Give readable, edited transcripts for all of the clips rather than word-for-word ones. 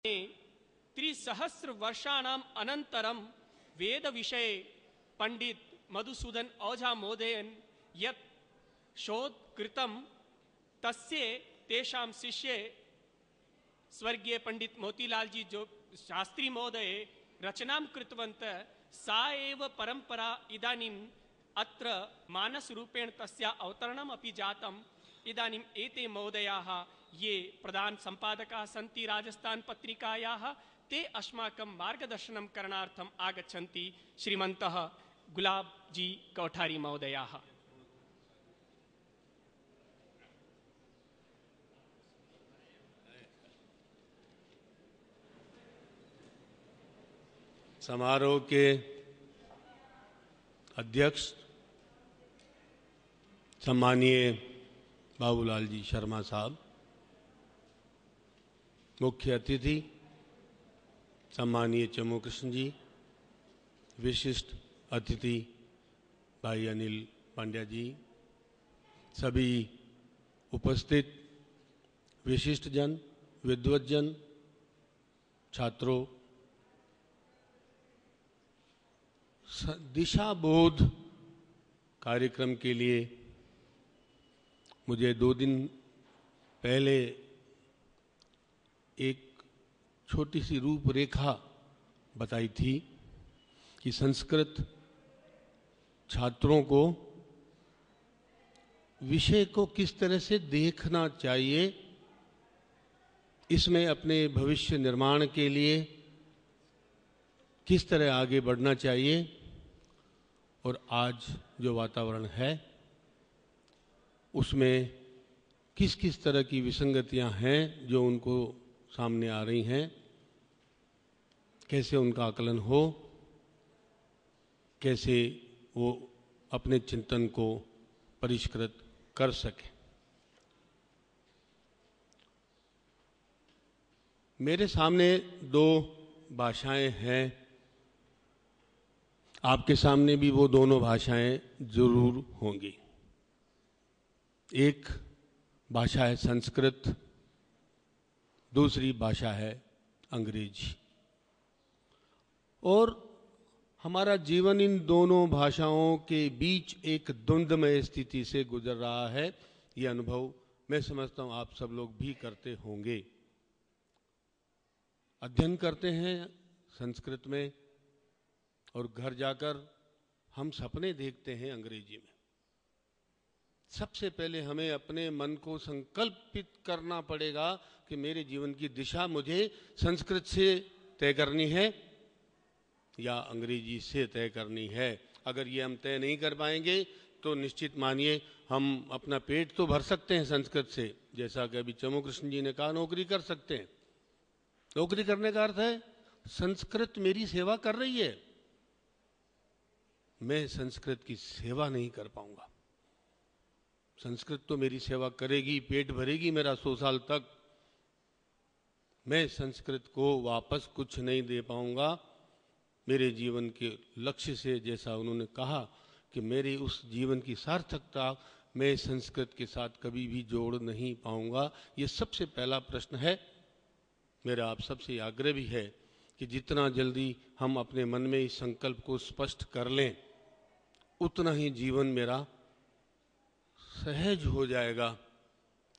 त्रिसहस्र वर्षाणाम् अनन्तरं वेद विषये पंडित मधुसूदन ओझा महोदयेन यत् शोध कृतं तस्य तेषां शिष्ये स्वर्गीय पंडित मोतीलाल जी जो शास्त्री महोदय रचनां कृतवन्तः सा एव परंपरा इदानीम् अत्र मानसरूपेण तस्या अवतरणम् अपि जातम्। इदानीम् एते महोदयाः ये प्रधान संपादकाः सन्ति राजस्थान पत्रिकायाः ते अस्माकं मार्गदर्शनं करणार्थम् आगच्छन्ति। श्रीमन्तः गुलाब जी कोठारी महोदयाः। समारोह के अध्यक्ष सम्मानीय बाबूलाल जी शर्मा साहब, मुख्य अतिथि सम्मानीय चमू कृष्ण जी, विशिष्ट अतिथि भाई अनिल पांड्या जी, सभी उपस्थित विशिष्ट जन, विद्वत जन, छात्रों, दिशा बोध कार्यक्रम के लिए मुझे 2 दिन पहले एक छोटी सी रूपरेखा बताई थी कि संस्कृत छात्रों को विषय को किस तरह से देखना चाहिए, इसमें अपने भविष्य निर्माण के लिए किस तरह आगे बढ़ना चाहिए। और आज जो वातावरण है उसमें किस किस तरह की विसंगतियां हैं जो उनको सामने आ रही हैं, कैसे उनका आकलन हो, कैसे वो अपने चिंतन को परिष्कृत कर सके। मेरे सामने 2 भाषाएं हैं, आपके सामने भी वो दोनों भाषाएं जरूर होंगी। एक भाषा है संस्कृत, दूसरी भाषा है अंग्रेजी। और हमारा जीवन इन दोनों भाषाओं के बीच एक द्वंद्वमय स्थिति से गुजर रहा है। ये अनुभव मैं समझता हूं आप सब लोग भी करते होंगे। अध्ययन करते हैं संस्कृत में और घर जाकर हम सपने देखते हैं अंग्रेजी में। सबसे पहले हमें अपने मन को संकल्पित करना पड़ेगा कि मेरे जीवन की दिशा मुझे संस्कृत से तय करनी है या अंग्रेजी से तय करनी है। अगर ये हम तय नहीं कर पाएंगे तो निश्चित मानिए हम अपना पेट तो भर सकते हैं संस्कृत से, जैसा कि अभी चमू कृष्ण जी ने कहा, नौकरी कर सकते हैं। नौकरी करने का अर्थ है संस्कृत मेरी सेवा कर रही है, मैं संस्कृत की सेवा नहीं कर पाऊंगा। संस्कृत तो मेरी सेवा करेगी, पेट भरेगी मेरा 100 साल तक, मैं संस्कृत को वापस कुछ नहीं दे पाऊंगा। मेरे जीवन के लक्ष्य से, जैसा उन्होंने कहा कि मेरी उस जीवन की सार्थकता मैं संस्कृत के साथ कभी भी जोड़ नहीं पाऊंगा। ये सबसे पहला प्रश्न है। मेरा आप सबसे आग्रह भी है कि जितना जल्दी हम अपने मन में इस संकल्प को स्पष्ट कर लें उतना ही जीवन मेरा सहज हो जाएगा,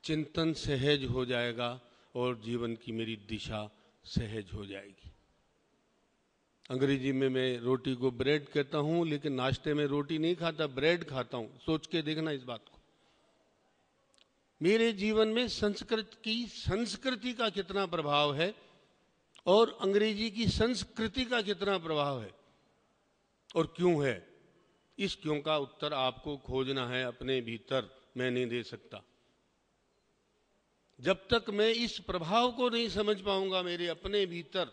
चिंतन सहज हो जाएगा और जीवन की मेरी दिशा सहज हो जाएगी। अंग्रेजी में मैं रोटी को ब्रेड कहता हूं, लेकिन नाश्ते में रोटी नहीं खाता, ब्रेड खाता हूं। सोच के देखना इस बात को। मेरे जीवन में संस्कृत की संस्कृति का कितना प्रभाव है और अंग्रेजी की संस्कृति का कितना प्रभाव है और क्यों है, इस क्यों का उत्तर आपको खोजना है अपने भीतर, मैं नहीं दे सकता। जब तक मैं इस प्रभाव को नहीं समझ पाऊंगा मेरे अपने भीतर,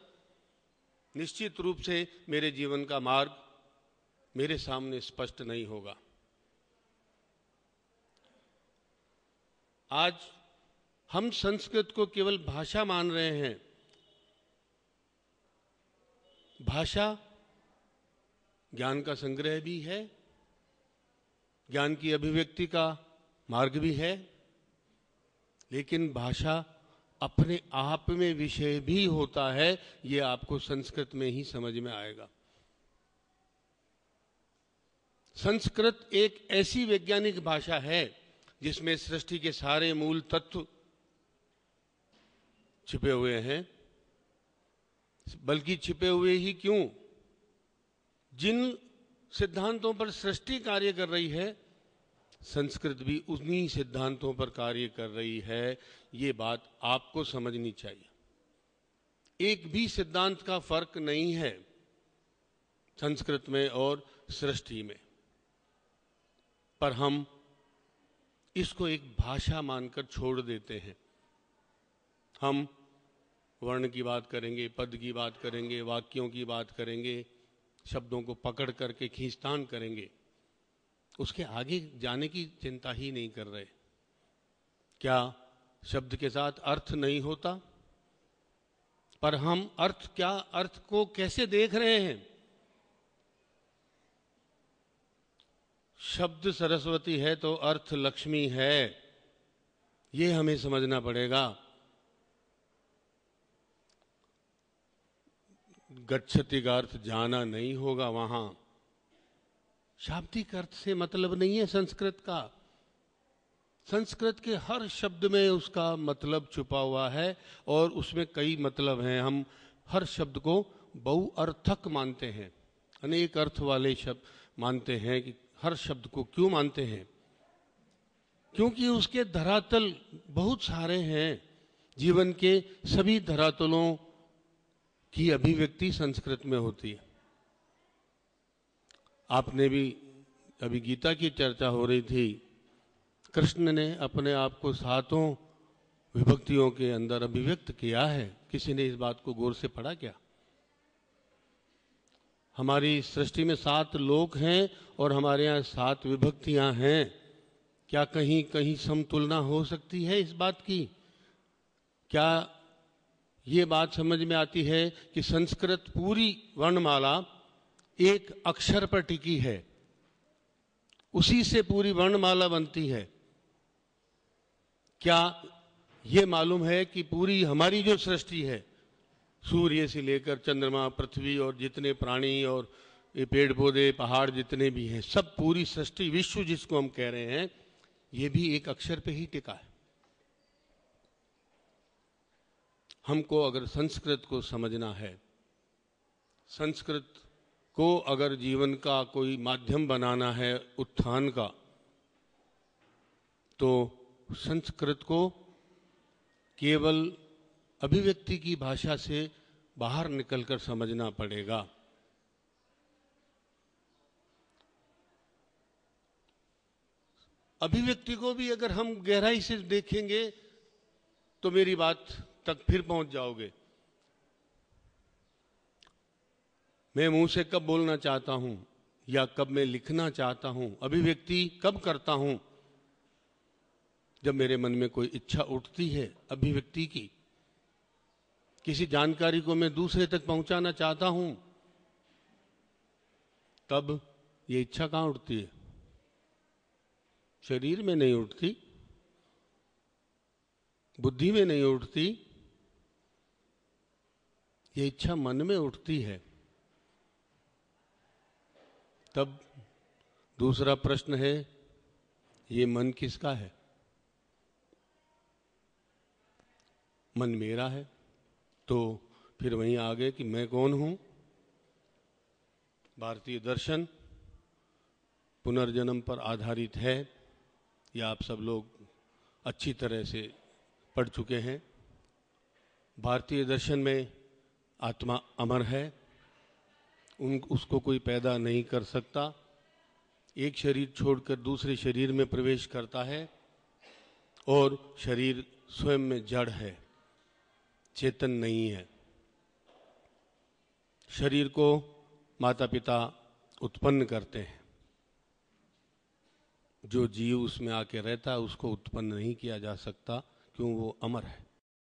निश्चित रूप से मेरे जीवन का मार्ग मेरे सामने स्पष्ट नहीं होगा। आज हम संस्कृत को केवल भाषा मान रहे हैं। भाषा ज्ञान का संग्रह भी है, ज्ञान की अभिव्यक्ति का मार्ग भी है, लेकिन भाषा अपने आप में विषय भी होता है, ये आपको संस्कृत में ही समझ में आएगा। संस्कृत एक ऐसी वैज्ञानिक भाषा है जिसमें सृष्टि के सारे मूल तत्व छिपे हुए हैं। बल्कि छिपे हुए ही क्यों, जिन सिद्धांतों पर सृष्टि कार्य कर रही है, संस्कृत भी उन्हीं सिद्धांतों पर कार्य कर रही है। ये बात आपको समझनी चाहिए। एक भी सिद्धांत का फर्क नहीं है संस्कृत में और सृष्टि में, पर हम इसको एक भाषा मानकर छोड़ देते हैं। हम वर्ण की बात करेंगे, पद की बात करेंगे, वाक्यों की बात करेंगे, शब्दों को पकड़ करके खींचतान करेंगे, उसके आगे जाने की चिंता ही नहीं कर रहे। क्या शब्द के साथ अर्थ नहीं होता? पर हम अर्थ को कैसे देख रहे हैं? शब्द सरस्वती है तो अर्थ लक्ष्मी है, ये हमें समझना पड़ेगा। गच्छति का अर्थ जाना नहीं होगा, वहां शाब्दिक अर्थ से मतलब नहीं है संस्कृत का। संस्कृत के हर शब्द में उसका मतलब छुपा हुआ है और उसमें कई मतलब हैं। हम हर शब्द को बहुअर्थक मानते हैं, अनेक अर्थ वाले शब्द मानते हैं। कि हर शब्द को क्यों मानते हैं? क्योंकि उसके धरातल बहुत सारे हैं। जीवन के सभी धरातलों की अभिव्यक्ति संस्कृत में होती है। आपने भी, अभी गीता की चर्चा हो रही थी, कृष्ण ने अपने आप को 7 विभक्तियों के अंदर अभिव्यक्त किया है। किसी ने इस बात को गौर से पढ़ा क्या? हमारी सृष्टि में 7 लोक हैं और हमारे यहाँ 7 विभक्तियां हैं। क्या कहीं कहीं समतुलना हो सकती है इस बात की? क्या ये बात समझ में आती है कि संस्कृत पूरी वर्णमाला एक अक्षर पर टिकी है, उसी से पूरी वर्णमाला बनती है? क्या ये मालूम है कि पूरी हमारी जो सृष्टि है, सूर्य से लेकर चंद्रमा, पृथ्वी और जितने प्राणी और ये पेड़ पौधे, पहाड़ जितने भी हैं, सब पूरी सृष्टि, विश्व जिसको हम कह रहे हैं, ये भी एक अक्षर पे ही टिका है। हमको अगर संस्कृत को समझना है, संस्कृत को अगर जीवन का कोई माध्यम बनाना है उत्थान का, तो संस्कृत को केवल अभिव्यक्ति की भाषा से बाहर निकलकर समझना पड़ेगा। अभिव्यक्ति को भी अगर हम गहराई से देखेंगे तो मेरी बात तक फिर पहुंच जाओगे। मैं मुंह से कब बोलना चाहता हूं या कब मैं लिखना चाहता हूं, अभिव्यक्ति कब करता हूं? जब मेरे मन में कोई इच्छा उठती है अभिव्यक्ति की, किसी जानकारी को मैं दूसरे तक पहुंचाना चाहता हूं, तब ये इच्छा कहां उठती है? शरीर में नहीं उठती, बुद्धि में नहीं उठती, ये इच्छा मन में उठती है। तब दूसरा प्रश्न है, ये मन किसका है? मन मेरा है। तो फिर वहीं आ गए कि मैं कौन हूं? भारतीय दर्शन पुनर्जन्म पर आधारित है, या आप सब लोग अच्छी तरह से पढ़ चुके हैं। भारतीय दर्शन में आत्मा अमर है, उसको कोई पैदा नहीं कर सकता। एक शरीर छोड़कर दूसरे शरीर में प्रवेश करता है और शरीर स्वयं में जड़ है, चेतन नहीं है। शरीर को माता पिता उत्पन्न करते हैं, जो जीव उसमें आके रहता है उसको उत्पन्न नहीं किया जा सकता, क्यों? वो अमर है।